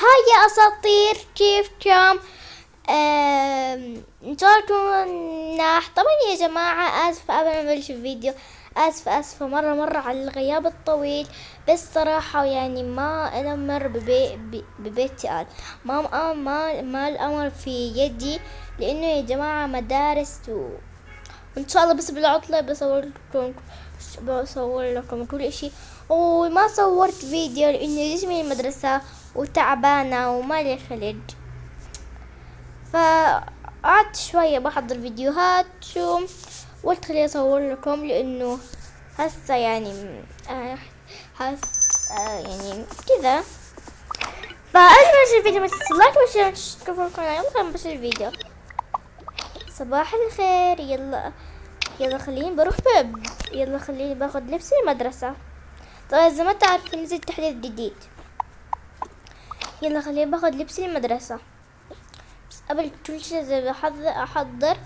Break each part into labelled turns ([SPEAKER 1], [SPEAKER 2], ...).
[SPEAKER 1] هاي يا اساطير، كيفكم؟ انتوا مناح. طبعا يا جماعة اسفة قبل ما نبلش الفيديو، اسفة مرة على الغياب الطويل. بس صراحة يعني ما انا مر ببيتي قال ما الامر في يدي، لانه يا جماعة مدارس وان شاء الله بس بالعطلة بصور لكم كل اشي. وما صورت فيديو لاني جيت من المدرسة وتعبانة وما لي خلق، فقعدت شوية بحضر فيديوهات قلت خليني اصور لكم، لانه هسه يعني يعني كذا. فقبل ما نشوف الفيديو ما تنسوا لايك وشير وتشتركوا في القناة. يلا خلينا نبدأ الفيديو. صباح الخير. يلا خليني بروح يلا خليني باخد لبس المدرسة. طبعا زي ما تعرفوا نزل تحديث جديد. يلا خليني باخد لبس المدرسة. بس قبل كل شيء لازم احضر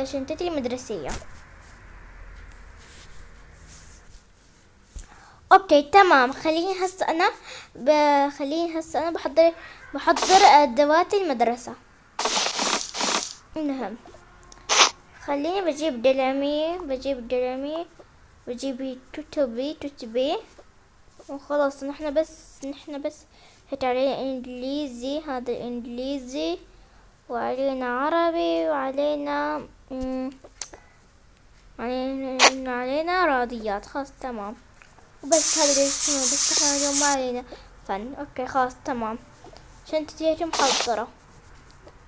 [SPEAKER 1] شنطتي المدرسية. اوكي تمام. خليني هسه انا بحضر ادوات المدرسة. المهم خليني بجيب دلمي بجيب كتبي وخلاص. نحنا بس هيك علينا انجليزي، هذا الانجليزي، وعلينا عربي، وعلينا علينا رياضيات. خلاص تمام. وبس هذا بس احنا اليوم ما علينا فن. اوكي خلاص تمام. شنطتي هيك محضرة،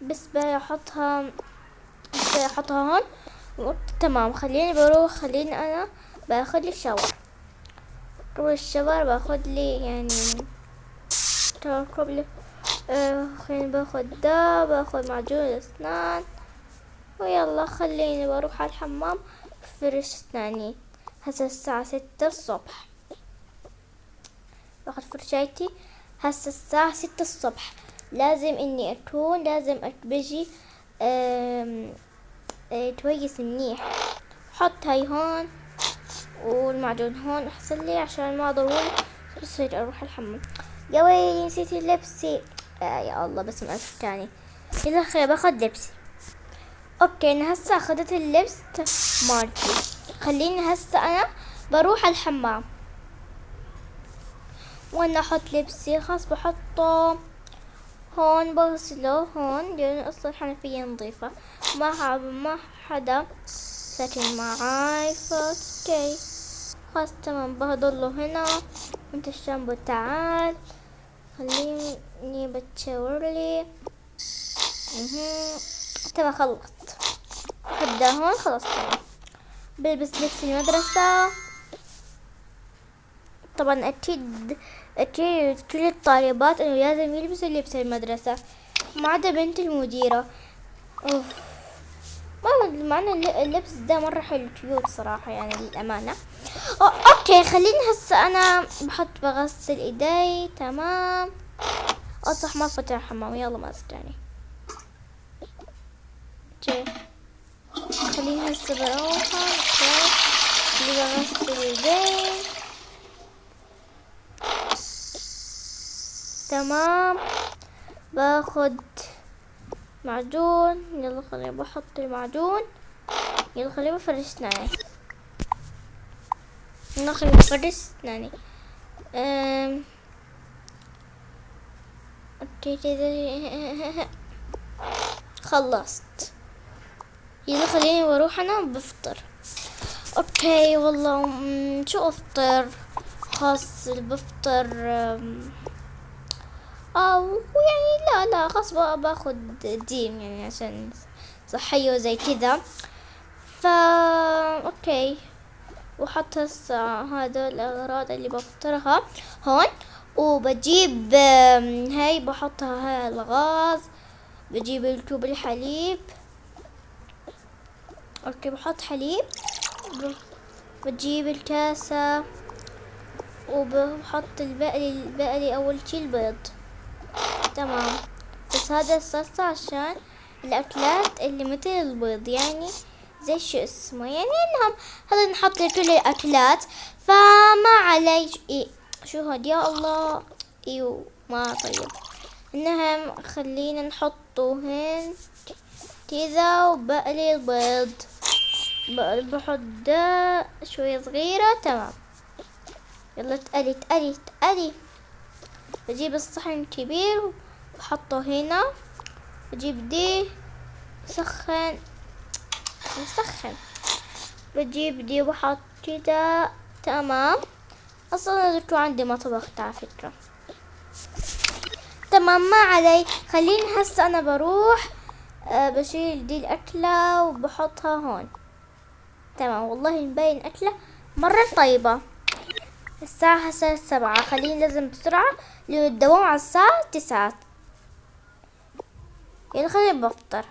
[SPEAKER 1] بس بحطها هون تمام. خليني انا باخذ لي شاور. روح الشاور باخذ لي يعني قبل خليني باخذ معجون الاسنان، ويلا خليني بروح على الحمام فرش اسناني. هسه الساعة 6 الصبح. باخذ فرشايتي. هسه الساعة 6 الصبح. لازم بجي تويس منيح. حط هاي هون والمعجون هون احسن لي عشان ما ضروري بس هيك اروح الحمام. يا ويلي نسيت لبسي. يا الله بس مقاسك تاني. يلا خليني باخد لبسي. اوكي انا هسه اخذت اللبس مالتي. خليني هسه انا بروح الحمام وانا احط لبسي. خلاص بحطه هون، بغسله هون لأن أصلا الحنفية نظيفة. ما حدا ساكن معاي اوكي خلاص تمام. بهضله هنا. انت الشامبو تعال خليني بتشاور لي. تمام خلصت. هبدأ هون. خلاص تمام. بلبس لبس المدرسة. طبعا اكيد كل الطالبات انه لازم يلبسوا لبس المدرسة ما عدا بنت المديرة. اوف ما معنى اللبس ده مرة حلو كيوت صراحة يعني للأمانة. اوكي خليني هسه انا بغسل ايدي. تمام. صح ما فتح الحمام. يلا ما استني. خليني هسه بروح بغسل ايدي. تمام. باخد معجون. يلا خليني بحط المعجون. يلا خليني بفرش اسناني. اوكي خلصت. يلا خليني بروح انا بفطر. اوكي والله شو افطر؟ خاص بفطر يعني لا خاص باخد ديم يعني عشان صحية وزي كذا. اوكي وحط هسه هذا الأغراض اللي بفطرها هون. وبجيب هاي بحطها هاي الغاز. بجيب الكوب الحليب. اوكي بحط حليب. بجيب الكاسة وبحط الباقي اول شي البيض. تمام. بس هذا الصلصة عشان الاكلات اللي مثل البيض يعني زي شو اسمه يعني انهم هذا نحط لكل الاكلات. فما علي شو هاد يا الله. ايوه ما طيب. المهم خلينا نحطه هين كذا، وبقلي البيض، بحط ده شوية صغيرة. تمام، يلا اتقلي اتقلي اتقلي. بجيب الصحن الكبير وبحطه هنا، بجيب دي سخن مسخن، بجيب دي وبحط كده. تمام، اصلا ذكروا عندي ما طبخت على فكرة. تمام، ما علي. خليني هسه انا بروح بشيل دي الاكلة وبحطها هون. تمام، والله مبين اكلة مرة طيبة. الساعة هسه 7، خليني لازم بسرعة لأن الدوام على الساعة 9. يعني خليني بفطر.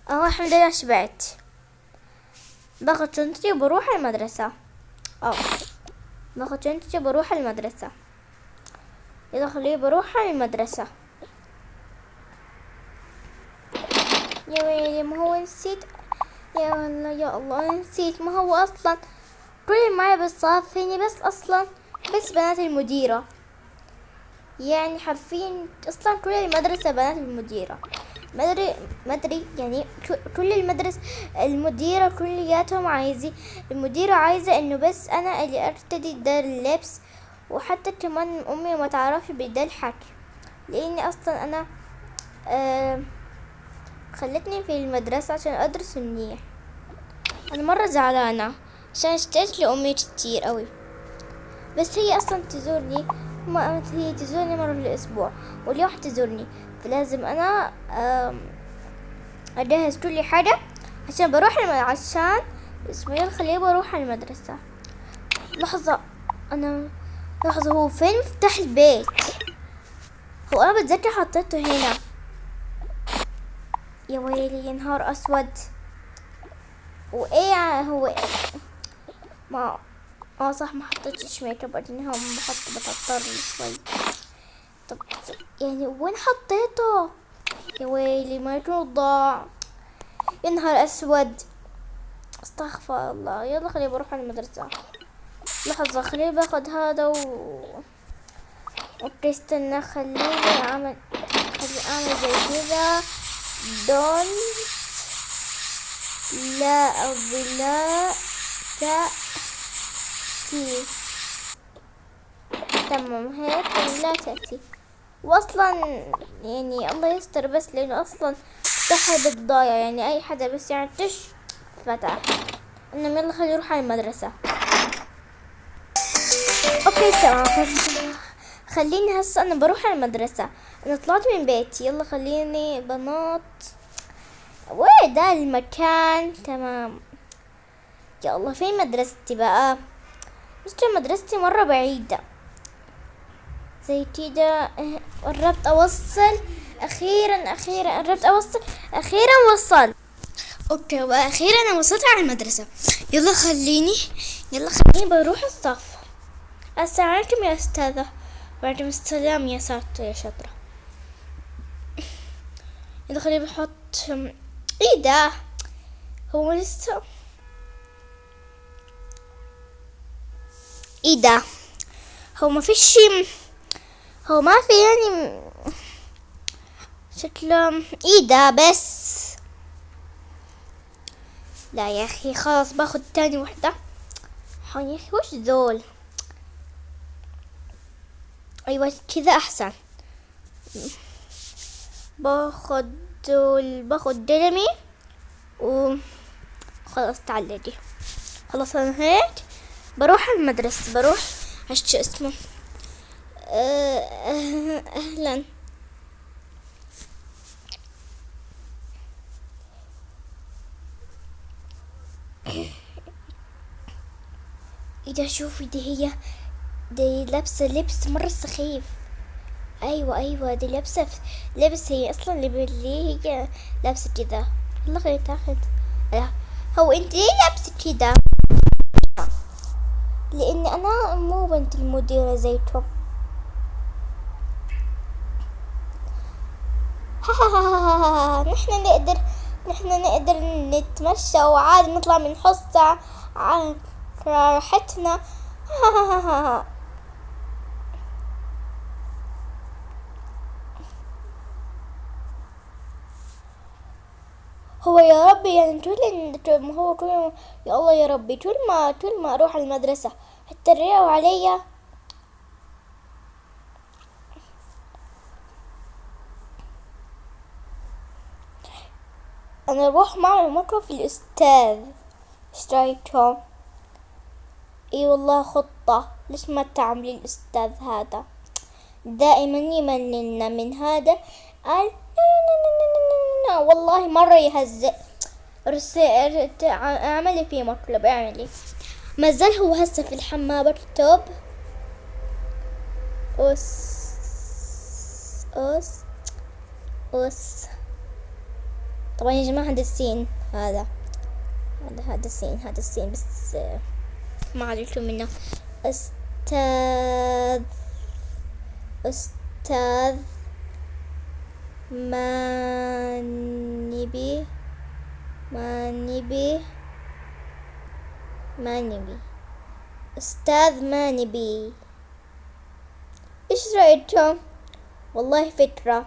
[SPEAKER 1] الحمد لله شبعت. باخد شنطتي وبروح المدرسة. باخد شنطتي وبروح المدرسة. يلا خليه بروح المدرسة. يا ويلي، ما هو نسيت. يا والله يا الله نسيت. ما هو اصلا كل اللي معي بالصف هني بس اصلا بس بنات المديرة. يعني حرفيا اصلا كل المدرسة بنات المديرة. مدري يعني كل المدرسة المديرة كلياتهم عايزين. المديرة عايزة انه بس انا اللي ارتدي ده اللبس، وحتى كمان امي ما تعرفش بده الحكي، لاني اصلا انا خلتني في المدرسة عشان ادرس منيح. انا مرة زعلانة عشان اشتقت لامي كتير قوي، بس هي اصلا تزورني. هي تزورني مرة بالاسبوع، واليوم تزورني، فلازم انا اجهز كل حاجة عشان بروح عشان اسمه خليه بروح على المدرسة. لحظة هو فين مفتاح البيت؟ هو انا بتذكر حطيته هنا. يا ويلي يا نهار اسود. وايه هو إيه؟ ما صح، ما حطيتش ميك اب لاني هم بتضطر شوي. طب يعني وين حطيته؟ يا ويلي ما يكون ضاع. يا نهار اسود، استغفر الله. يلا خليني بروح على المدرسة. لحظة خليني باخد هذا اوكي استنى، خليني اعمل زي كذا. دون لا لا تأتي. تمام هيك لا تأتي. واصلا يعني الله يستر، بس لانه اصلا فتحها بالضايع، يعني اي حدا بس يعني فتح. انما يلا خليني اروح على المدرسة. اوكي تمام، خليني هسه انا بروح على المدرسة. انا طلعت من بيتي. يلا خليني بنط. وين ده المكان؟ تمام. يا الله فين مدرستي بقى؟ مدرستي مرة بعيدة زي كده. قربت اوصل اخيرا قربت اوصل اخيرا وصلت. اوكي واخيرا انا وصلت على المدرسة. يلا خليني بروح الصف. السلام عليكم يا استاذة. وعليكم السلام يا ساتر يا شاطرة. يلا خليني بحط. ايه ده؟ هو لسه ايه ده؟ هو ما فيش، هو ما في يعني شكله ايه ده بس. لا يا اخي خلاص باخد تاني وحدة. يا اخي وش ذول؟ ايوه كذا احسن. باخد دلمي وخلاص تعلقي. خلاص انا هيك بروح المدرسة. بروح شو اسمه اهلا. اذا شوفي دي لابسة لبس مرة سخيف. ايوه دي لابسة لبس. هي اصلا اللي هي لابسة كذا. يلا خلينا تاخد. هو انت ليه لابسة كذا؟ لاني انا مو بنت المديرة زيكم. نحن نقدر نتمشى وعادي نطلع من حصة على راحتنا. هو يا ربي يعني هو طول يا الله يا ربي طول ما اروح المدرسة هتريقوا عليا. انا اروح معمل مرة في الاستاذ. ايش رايكم؟ اي والله خطة، ليش ما تعملي الاستاذ هذا دائما يمننا من هذا. قال والله مرة يهزئ. اعملي فيه مطلب، اعملي. ما زال هو هسه في الحمام بكتب أس أس أس. طبعا يا جماعة هذا السين، هذا السين بس ما عرفتوا منه. أستاذ ما نبي أستاذ ما نبي. إيش رأيكم؟ والله فكرة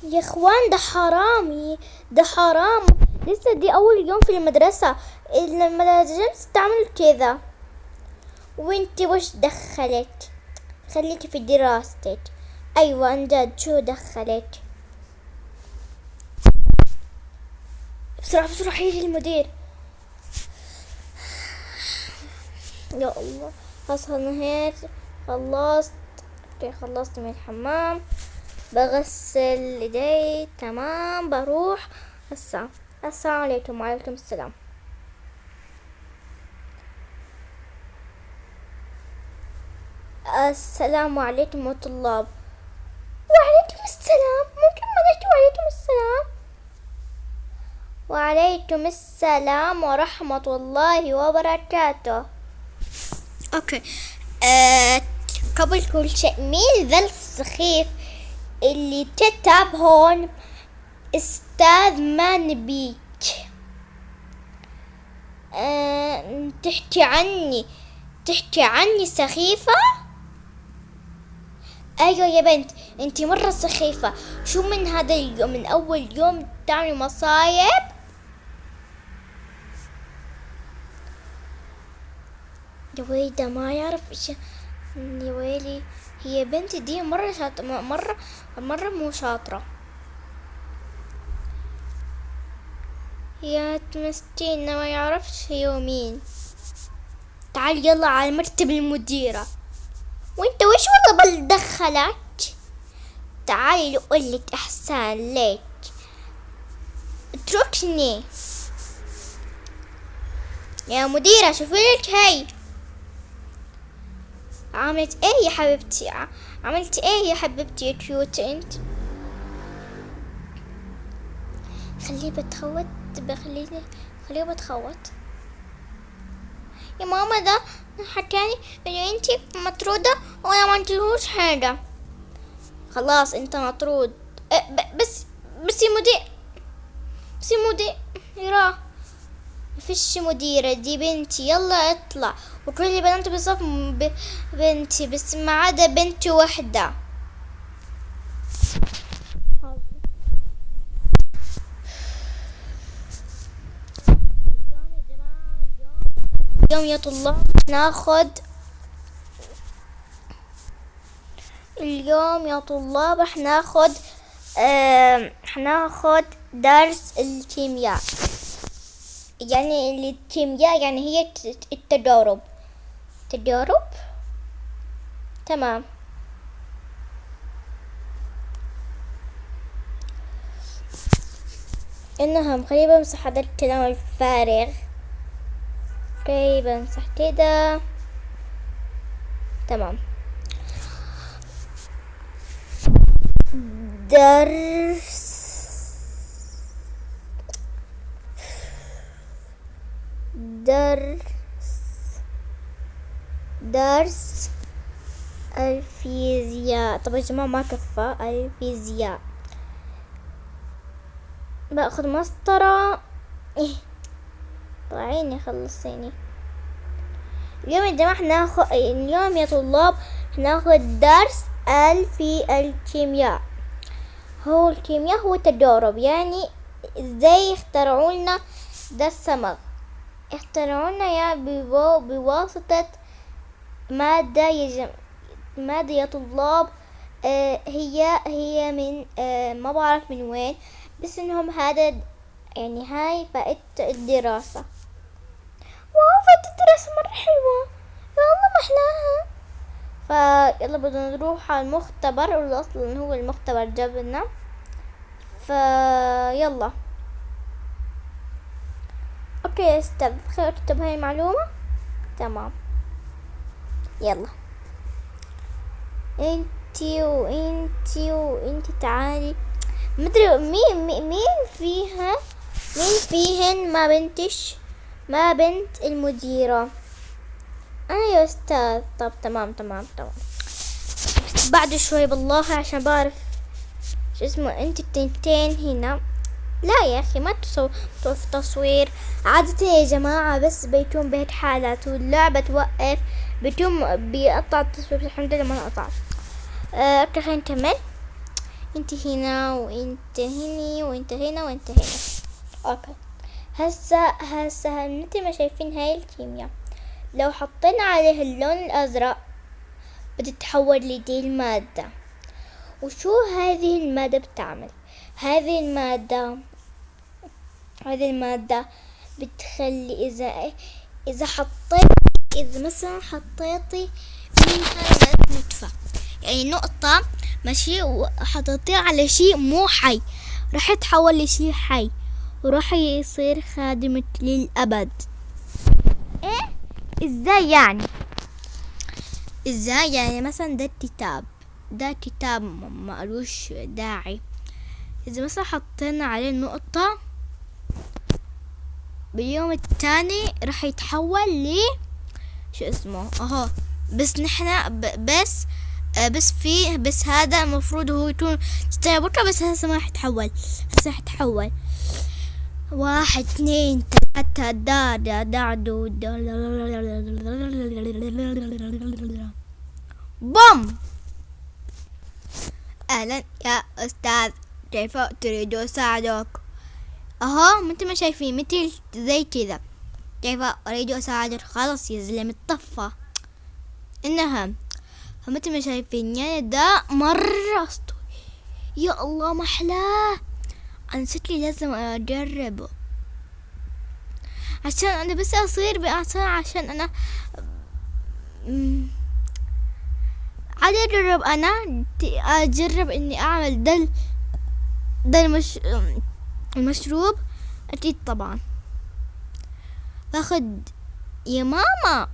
[SPEAKER 1] يا اخوان. ده حرام. لسه دي اول يوم في المدرسة لما لازم تعمل كذا. وانتي وش دخلت؟ خليكي في دراستك. ايوه انجد، شو دخلت؟ بسرعة يجي المدير. يا الله خلاص نهيت. خلصت من الحمام، بغسل ايدي تمام، بروح. السلام عليكم. وعليكم السلام. السلام عليكم يا طلاب. وعليكم السلام. ممكن ما نحكي وعليكم السلام؟ وعليكم السلام ورحمة الله وبركاته. اوكي. قبل كل شيء، مين ذا السخيف اللي كتب هون استاذ ما نبيك؟ تحكي عني سخيفة؟ ايوه يا بنت، انتي مرة سخيفة. شو من هذا اليوم، من اول يوم تعملي مصايب؟ يا ويلي ما يعرف ايش. يا ويلي، هي بنتي دي مرة شاطرة، مرة مو شاطرة. يا مسكينة ما يعرفش هي مين. تعال يلا على مكتب المديرة. وانت وش والله بلدخلك؟ تعالي لقولك احسن لك. اتركني يا مديرة. شوفيلك هاي عملت ايه يا حبيبتي؟ عملت ايه يا حبيبتي يا كيوت انت؟ خليه بتخوت يا ماما. ده حكاني انه انتي مطرودة وانا ما عملتلهوش حاجة. خلاص انت مطرود. بس يا مدير يراه. مفيش مديرة، دي بنتي. يلا اطلع. وكل البنات بصف بنتي بس ما عدا بنتي واحدة. اليوم يا طلاب حناخد درس الكيمياء. يعني الكيمياء يعني هي التجارب. تمام. انهم خلينا بمسح هذا الكلام الفارغ. بمسح كده. تمام. درس الفيزياء. طب يا جماعة ما كفى الفيزياء. باخذ مسطرة. طلعيني خلصيني. اليوم يا جماعة اليوم يا طلاب حناخد درس في الكيمياء. هو الكيمياء هو تجارب، يعني ازاي اخترعوا لنا ده السمك؟ اخترعوا لنا يعني بواسطة مادة مادة يا طلاب. هي من ما بعرف من وين، بس انهم هذا يعني هاي فائدة الدراسة. واو فائدة الدراسة مرة حلوة، يا الله ما احلاها. فيلا بدنا نروح على المختبر، واللي اصلا هو المختبر جابلنا. يلا اوكي يا استاذ، خير اكتب هاي المعلومة. تمام يلا. انتي تعالي. مدري مين فيها، مين فيهن ما بنت المديرة؟ انا يا استاذ. طب تمام. بس بعد شوي بالله عشان بعرف شو اسمه. انت التنتين هنا. لا يا اخي ما توقف تصوير عادة يا جماعة، بس بيتون بهيك حالات واللعبة توقف بيتون بيقطع التصوير، بس الحمد لله ما قطع. اوكي خلينا نكمل. انت هنا وانت هني وانت هنا وانت هنا. اوكي هسا مثل ما شايفين هاي الكيمياء، لو حطينا عليه اللون الازرق بتتحول لدي المادة. وشو هذه المادة بتعمل؟ هذه المادة بتخلي إذا مثلا حطيتي منها نطفة، يعني نقطة ماشي، وحطيتيها على شيء مو حي، راح يتحول لشيء حي وراح يصير خادمك للأبد. ايه ازاي يعني؟ مثلا ده كتاب ما قالوش داعي. اذا مثلا حطينا عليه نقطة باليوم التاني راح يتحول ل شو اسمه اهو. بس نحنا بس هذا المفروض هو يكون بكرة، بس هسه ما حيتحول. هسه حيتحول 1 2 3 بوم. اهلا يا استاذ، كيف تريد اساعدك؟ اهو انتم ما شايفين مثل زي كذا. كيف اريد اساعدك؟ خلاص يا زلمة طفى. انها فمثل ما شايفين يعني ده مرة اسطوري. يا الله ما احلاه. انا شكلي لازم اجربه عشان انا بس اصير بأحسن، عشان انا عادي اجرب اني اعمل المشروب. اكيد طبعا باخد يا ماما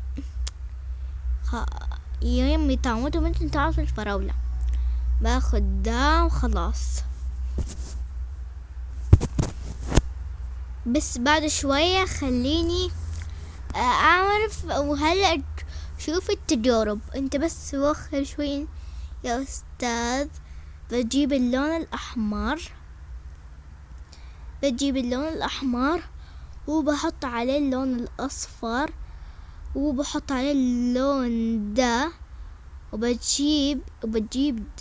[SPEAKER 1] يا يمي تعمد وممكن تعرف الفراولة. باخد ده وخلاص. بس بعد شوية خليني اعرف. وهلأ شوف التجارب. انت بس وخر شوي يا استاذ. بجيب اللون الاحمر وبحط عليه اللون الاصفر وبحط عليه اللون ده، وبجيب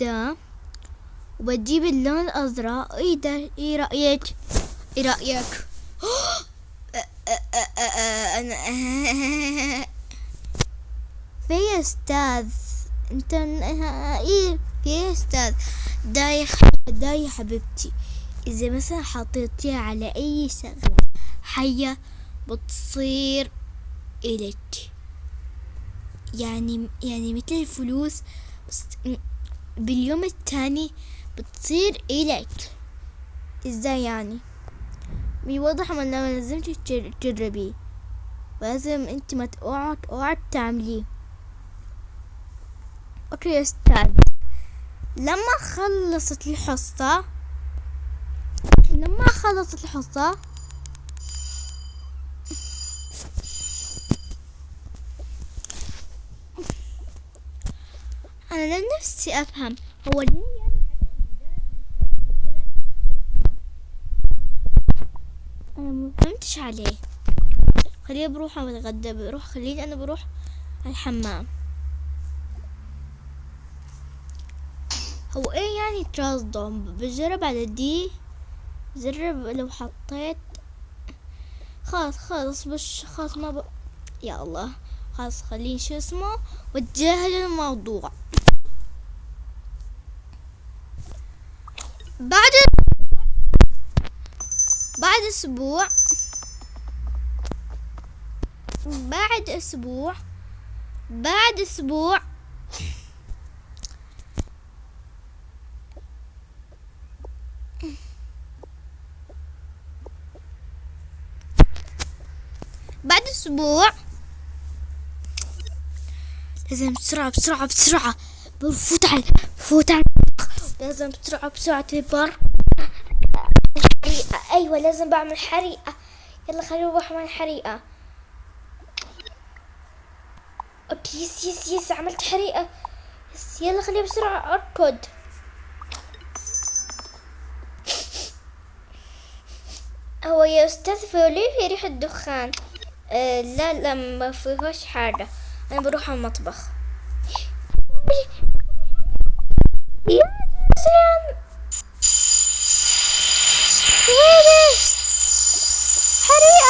[SPEAKER 1] ده وبجيب اللون الازرق. ايه ده؟ ايه رأيك؟ انا في يا استاذ انت ايه في يا استاذ؟ ده يا حبيبتي، اذا مثلا حطيتيها على اي شغلة حية بتصير إلك، يعني مثل الفلوس، بس باليوم التاني بتصير إلك. ازاي يعني؟ بيوضح ما لازم تجربيه، ولازم انت ما تقعد تعمليه. اوكي يا استاذ. لما خلصت الحصة انا نفسي افهم هو ليه يعني انا ما فهمتش عليه. خليني بروح اتغدى، خليني بروح الحمام. هو ايه يعني تصدم؟ بجرب على دي. جرب لو حطيت. خلاص مش خلاص يا الله. خلاص خليني شو اسمه واتجاهل الموضوع. بعد اسبوع بعد اسبوع بعد اسبوع بعد اسبوع لازم بسرعة بفوت على لازم بسرعة البر. حريقة، ايوه لازم بعمل حريقة. يلا خلينا نروح من حريقة. اوكي يس عملت حريقة. يس يلا خلينا بسرعة اركض. هو يا استاذ في ريحة دخان. لا ما فيهوش حاجة. انا بروح على المطبخ. يا سلام. حريقة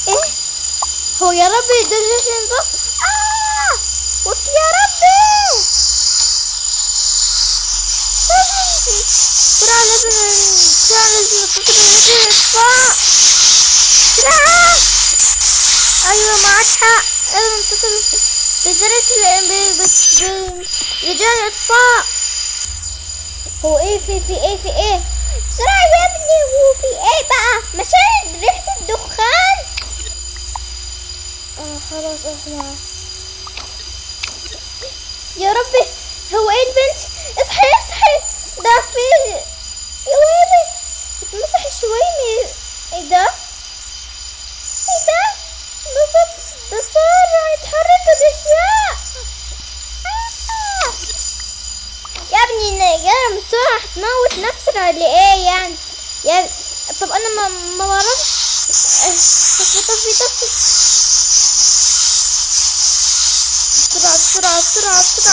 [SPEAKER 1] ايه هو يا ربي درجة الضغط. قلت يا ربي بسرعة لازم نتصل بالإطفاء بسرعة. أيوة معك حق لازم نتصل برجال الإطفاء. هو ايه في ايه بسرعة يا ابني. هو في ايه بقى مشان ريحة الدخان. خلاص اسمع يا ربي. هو ايه البنت؟ اصحي ده في يا ويلي اتمسح شوي. ايه ده ده صار يتحرك الاشياء. يا ابني يا بسرعة هتموت نفسك ولا ايه يعني؟ يا طب انا ما بعرفش. طفي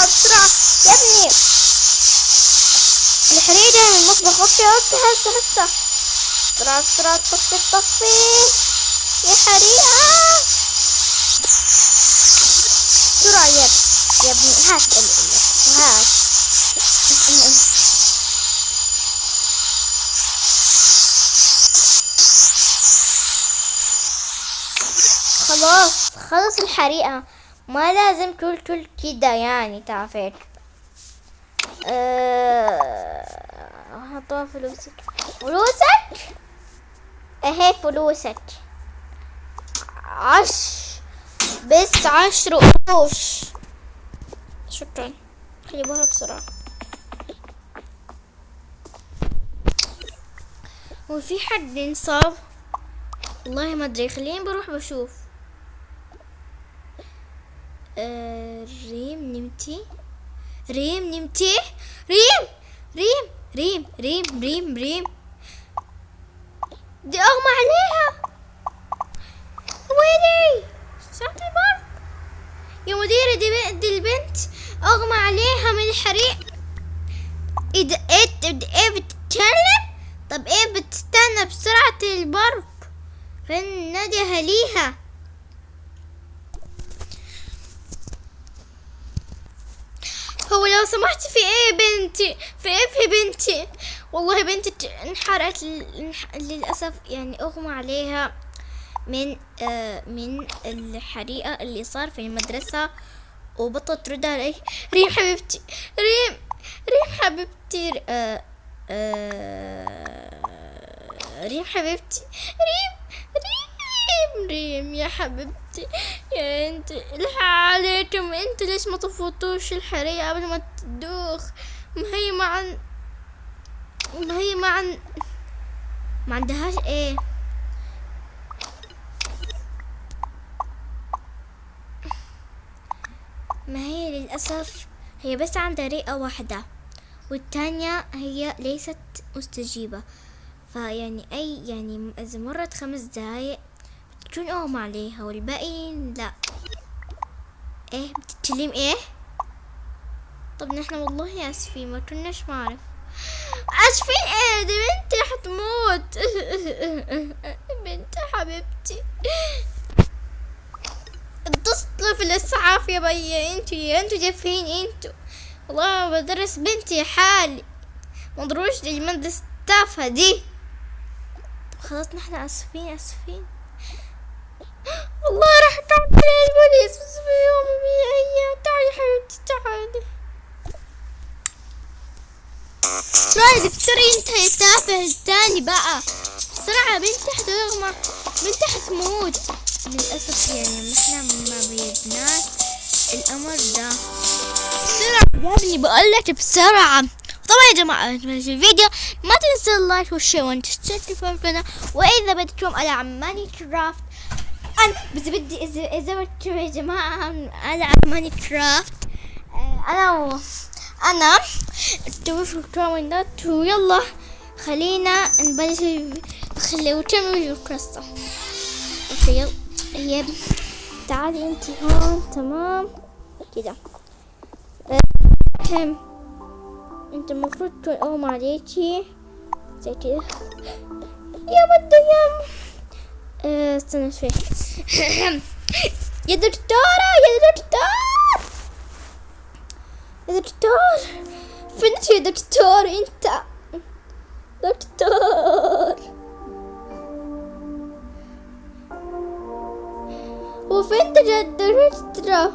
[SPEAKER 1] بسرعة يا ابني. الحريقة جاية من المطبخ. هسه بسرعة طفي يا حريقة بسرعة يا ابني. هات هات خلاص الحريقة. ما لازم كل كده يعني تعرفين. حطوها فلوسك اهي فلوسك. 10 قروش. شكرا. خلي بهرب بسرعة. وفي حد انصاب والله ما ادري. خليني بروح بشوف. ريم نمتي. ريم دي اغمى عليها. ويلي ساعة البرد يا مديرة. دي البنت اغمى عليها من الحريق. ايه بتتكلم؟ طب ايه بتستنى بسرعة البرق؟ فين نادي اهاليها؟ هو لو سمحت في ايه بنتي؟ في بنتي؟ والله بنتي انحرقت للأسف. يعني اغمى عليها من الحريقة اللي صار في المدرسة. وبطلت ترد علي. ريم حبيبتي ريم حبيبتي ريم حبيبتي ريم يا حبيبتي. يا انت الحق عليكم. انت ليش ما طفوتوش الحريقة قبل ما تدوخ؟ ما هي ما عندهاش ايه. ما هي للأسف هي بس عندها رئة واحدة، والتانية هي ليست مستجيبة. فيعني يعني إذا مرت 5 دقايق تكون أغمى عليها، والباقيين لا. إيه بتتكلم إيه؟ طب نحن والله آسفين، ما كناش نعرف. آسفين إيه؟ دي بنتي حتموت. بنتي حبيبتي، اتصلوا في الإسعاف يا بيا. انتوا جافين انتوا، والله بدرس بنتي حالي، مضروش للمدرسة التافهة دي. طب خلاص نحن آسفين. والله راح تعمل البوليس، بس في يوم من الأيام. تعالي حبيبتي تعالي. رايدك تري انت يا تافه التاني بقى بسرعة. بنتي حتغمى، بنتي حتموت للأسف. يعني احنا ما بيدناش الأمر ده. بسرعة يا ابني بقولك بسرعة. طبعا يا جماعة في الفيديو ما تنسوا اللايك والشير وتشتركوا في القناة. وإذا بدكم ألعب ماينكرافت أنا بس بدي إذا بدكم يا جماعة ألعب ماينكرافت أنا توقفوا الكومنتات. ويلا خلينا نبلش وكمل القصة. يلا هي تعالي انتي هون. تمام كده. انت المفروض تقوم عليكي زي كده. يا مدام استنى شوي. يا دكتورة يا دكتور فين يا دكتور؟ انت دكتور وفين دكتورة؟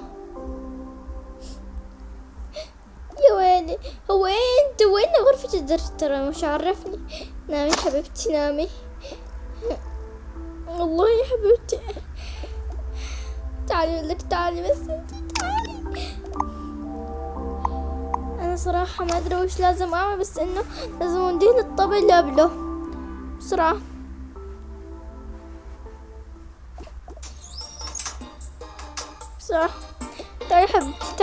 [SPEAKER 1] يا ويلي، هو انت وين غرفة الدكتورة؟ مش عرفني. نامي حبيبتي نامي. والله يا حبيبتي تعالي لك، تعالي بس انت تعالي. انا صراحة ما ادري وش لازم اعمل، بس انه لازم ندهن الطبق اللي قبله بسرعة. تعالي حبيبتي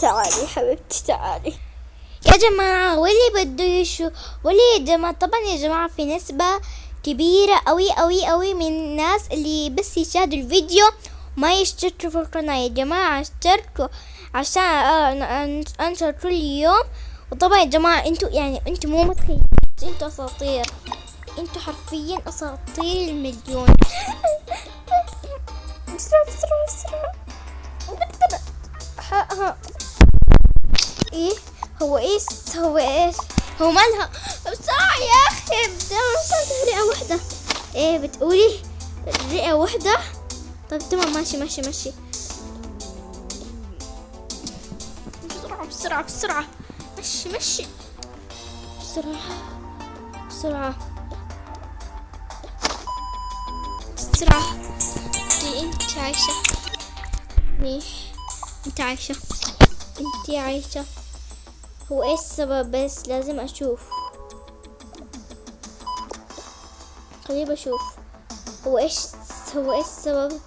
[SPEAKER 1] تعالي حبيبتي تعالي. يا جماعة واللي بده واللي يا جماعة طبعا يا جماعة في نسبة كبيرة قوي من الناس اللي بس يشاهدوا الفيديو ما يشتركوا في القناة. يا جماعة اشتركوا عشان انشر كل يوم. وطبعا يا جماعة انتوا مو متخيلين، انتوا اساطير، انتوا حرفيا اساطير المليون. بسرعة ايه هو هو مالها؟ بسرعة يا اخي بدها رئة واحدة. ايه بتقولي رئة واحدة؟ طب تمام ماشي بسرعة مشي بسرعة. انت عايشة. هو ايه السبب؟ بس لازم اشوف. خليه بشوف هو ايه السبب.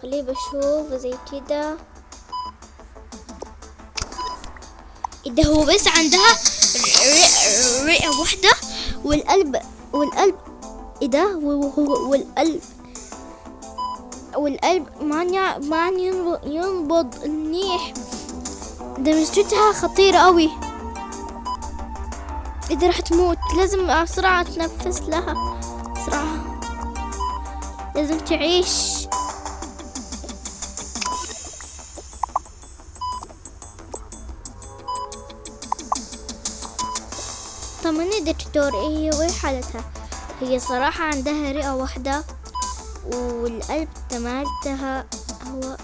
[SPEAKER 1] خليه بشوف زي كده. ده هو بس عندها رئة واحدة والقلب ايه ده؟ والقلب ما ينبض منيح. ده مشكلتها خطيرة قوي. إذا راح تموت لازم بسرعة تنفس لها بسرعة، لازم تعيش. طمني دكتور ايه حالتها؟ هي صراحة عندها رئة واحدة والقلب تمالتها هو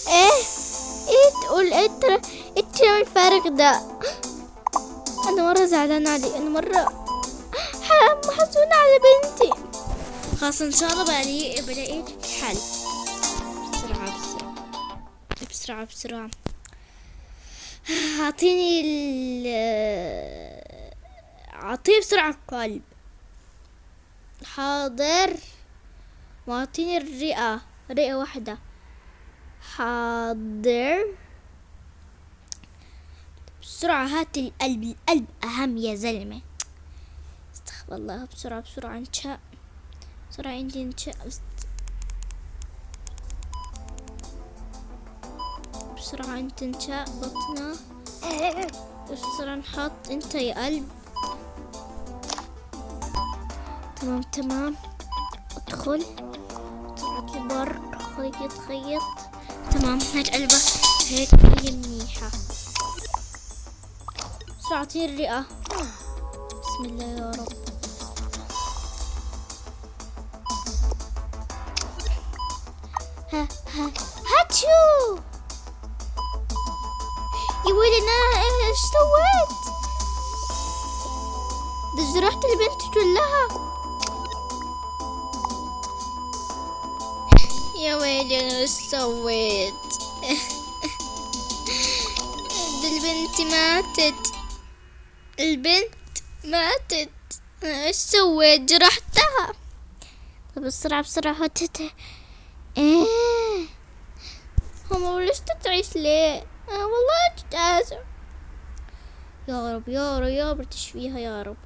[SPEAKER 1] ايه تقول ايه الفارق ده؟ انا مرة زعلانة علي، انا مرة محزونة على بنتي. خلاص ان شاء الله بلاقي حل. بسرعة اعطيه بسرعة القلب. حاضر، واعطيني الرئة. رئة واحدة. حاضر. بسرعة هات القلب، القلب أهم يا زلمة. استغفر الله. بسرعة بسرعة انشاء، بسرعة عندي انشاء. بسرعة انت انشاء بطنة. بسرعة نحط انت يا قلب. تمام تمام. ادخل بسرعة البر. خيط خيط. تمام. هيك قلبة، هيك هي منيحة. بسرعة اعطيني الرئة. بسم الله يا رب. ها ها هاتشو. يا ويلي انا ايش سويت؟ ده جرحت البنت كلها. يا ويلي انا ايش سويت؟ ده البنت ماتت، البنت ماتت. أنا ايش سويت؟ جرحتها. طب بسرعة بسرعة هاتتها. هم ليش تعيش ليه؟ والله كنت آسف. يا رب يا رب يا رب تشفيها يا رب.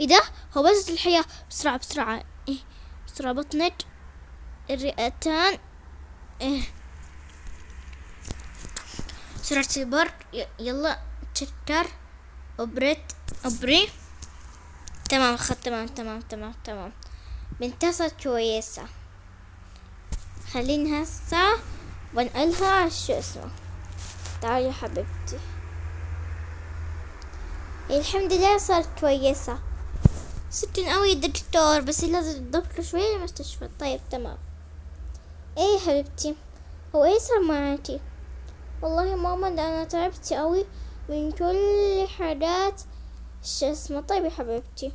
[SPEAKER 1] ايه ده؟ هو بس الحياة. بسرعة بسرعة. بسرعة بطنك، الرئتان. سرعة البرد. يلا تشكر. ابري. تمام اخذت. تمام. بنتصل كويسة. خليني هسه بنقلها شو اسمه. تعالي يا حبيبتي. الحمد لله صارت كويسة. صرت قوي دكتور، بس لازم تضبط شوية المستشفى. طيب تمام. ايه حبيبتي، هو ايه صار معاكي؟ والله ماما ده انا تعبت قوي من كل حاجات شو اسمه. طيب يا حبيبتي،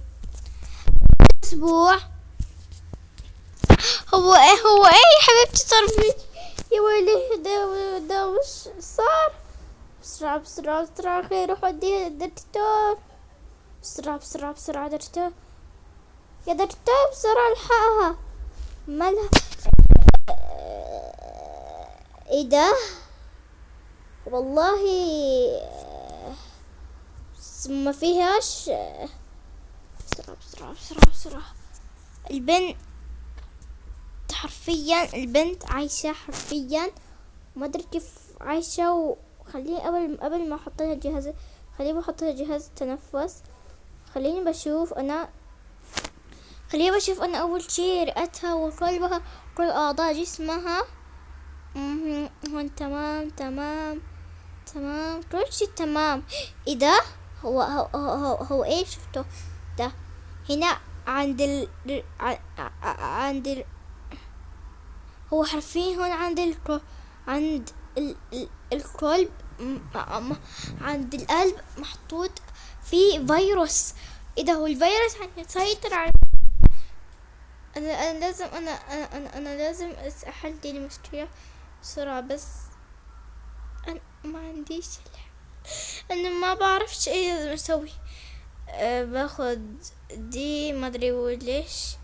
[SPEAKER 1] اسبوع. هو ايه يا حبيبتي صار فيك؟ يا ويلي ده وش صار؟ بسرعة خير روح وديها للدكتور. بسرعة دكتور. يا دكتور بسرعة الحقها. مالها؟ ايه ده؟ والله ما فيهاش. بسرعة. البنت حرفيا، البنت عايشة حرفيا، ما ادري كيف عايشة. وخليني قبل ما احط لها جهاز، خليني بحط لها جهاز التنفس. خليني بشوف انا اول شي رئتها وقلبها، كل اعضاء جسمها. هون تمام كل شي تمام. ايه ده؟ هو ايه شفته ده هنا عند هو حرفيا هون عند القلب، عند القلب محطوط في فيروس. ايه ده؟ هو الفيروس هيسيطر على انا لازم انا لازم احل دي المشكلة بسرعة. بس انا ما عنديش انا ما بعرفش ايه لازم اسوي. باخد دي ما ادري ليش،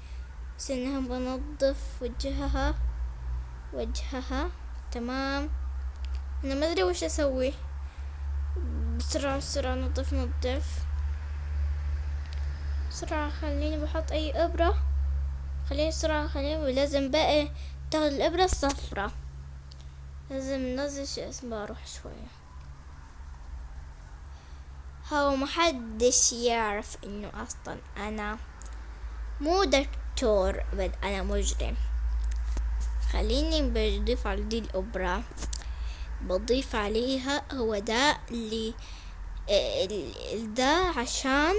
[SPEAKER 1] بس انها بنظف وجهها. تمام. انا ما ادري وش اسوي. بسرعة نظف بسرعة. خليني بحط اي ابرة. خليني لازم بقى تاخد الابرة الصفرة. لازم ننزل شو اسمه. بروح شوية. هو محدش يعرف انه اصلا انا مو دكتور، بل انا مجرم. خليني بضيف على دي الابرة، بضيف عليها هو ده اللي ده عشان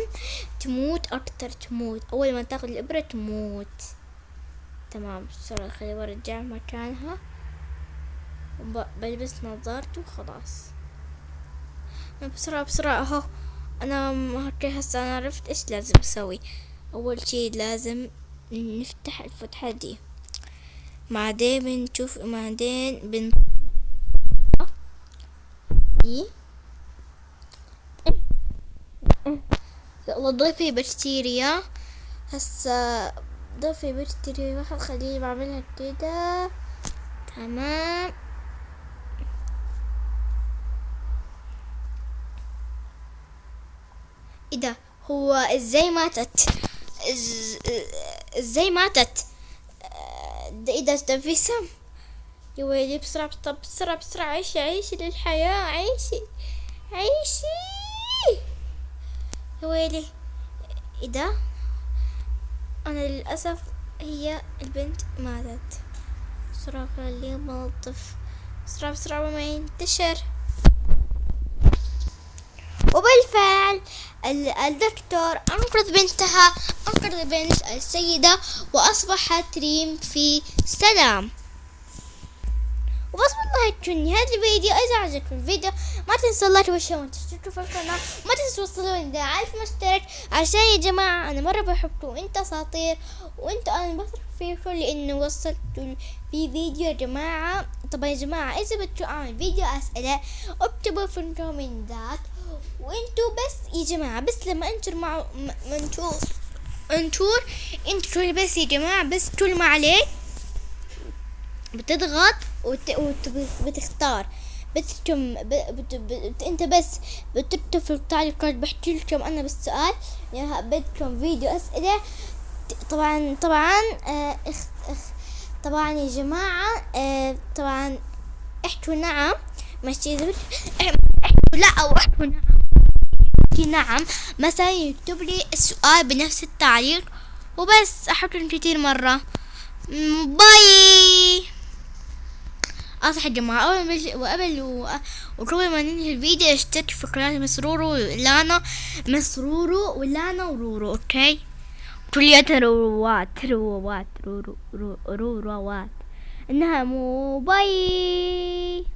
[SPEAKER 1] تموت اكتر. تموت اول ما تاخد الابرة تموت. تمام. بسرعة خليني برجع مكانها. بلبس نظارته وخلاص. بسرعة اهو. انا هكي هسه انا عرفت ايش لازم اسوي. اول شي لازم نفتح الفتحة دي، بعدين بنشوف، بعدين دي. يلا ضيفي بكتيريا. هسه ضيفي بكتيريا واحد. خليني بعملها كده. تمام. ايه ده؟ هو ازاي ماتت؟ ازاي ماتت؟ ده ايه ده في سم. يا ويلي، بسرعة طب بسرعة بسرعة، عيشي عيشي للحياة، عيشي عيشي. يا ويلي، ايه ده؟ انا للأسف هي البنت ماتت. بسرعة خليه ملطف، بسرعة بسرعة ما ينتشر. وبالفعل الدكتور أنقذ بنت السيدة، وأصبحت ريم في سلام. وبس والله تكون نهاية الفيديو. إذا عجبكم الفيديو ما تنسوا اللايك والشير وتشتركوا في القناة، وما تنسوا توصلوا ل 1000 مشترك، عشان يا جماعة أنا مرة بحبكم وأنت أساطير، وأنتوا أنا بثق فيكم لأنه وصلتوا في فيديو يا جماعة. طبعا يا جماعة إذا بدكم أعمل فيديو أسئلة اكتبوا في الكومنتات، وأنتوا بس يا جماعة بس لما انتوا بس يا جماعة بس كل ما عليك بتضغط وبتختار انت بس بتكتب في التعليقات. بحكي لكم انا بالسؤال يا بدكم فيديو اسئله. طبعا طبعا يا جماعه طبعا احكوا نعم، ماشي. اذا احكوا لا او احكوا نعم، نعم مثلا يكتب لي السؤال بنفس التعليق وبس. احكي كتير مره. باي. صح يا جماعة، وقبل ما ننهي الفيديو اشترك في قناة مسرورو ولانا ورورو، اوكي؟ كلية روروات انها مو باي.